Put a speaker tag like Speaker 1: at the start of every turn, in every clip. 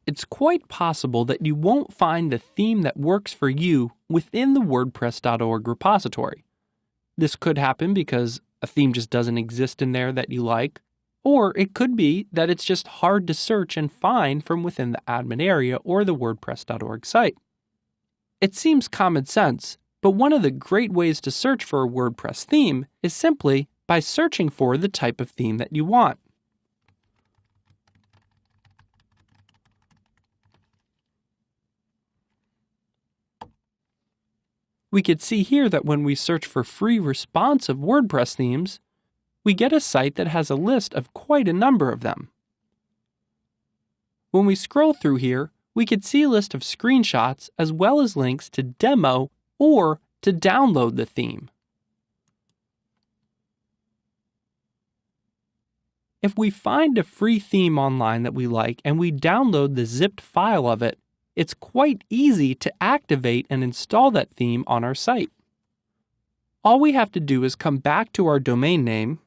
Speaker 1: it's quite possible that you won't find the theme that works for you within the WordPress.org repository. This could happen because a theme just doesn't exist in there that you like, or it could be that it's just hard to search and find from within the admin area or the WordPress.org site. It seems common sense, but one of the great ways to search for a WordPress theme is simply by searching for the type of theme that you want. We could see here that when we search for free responsive WordPress themes, we get a site that has a list of quite a number of them. When we scroll through here, we could see a list of screenshots as well as links to demo or to download the theme. If we find a free theme online that we like and we download the zipped file of it, it's quite easy to activate and install that theme on our site. All we have to do is come back to our domain name,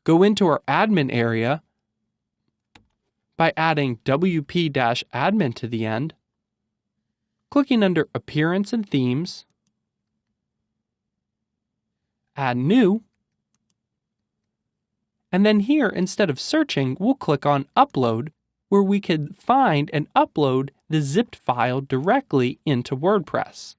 Speaker 1: go into our admin area by adding WP-admin to the end, clicking under Appearance and Themes, add New, and then here, instead of searching, we'll click on Upload, where we can find and upload the zipped file directly into WordPress.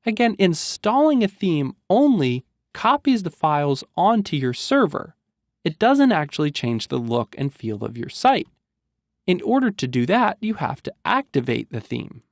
Speaker 1: Again, installing a theme only copies the files onto your server. It doesn't actually change the look and feel of your site. In order to do that, you have to activate the theme.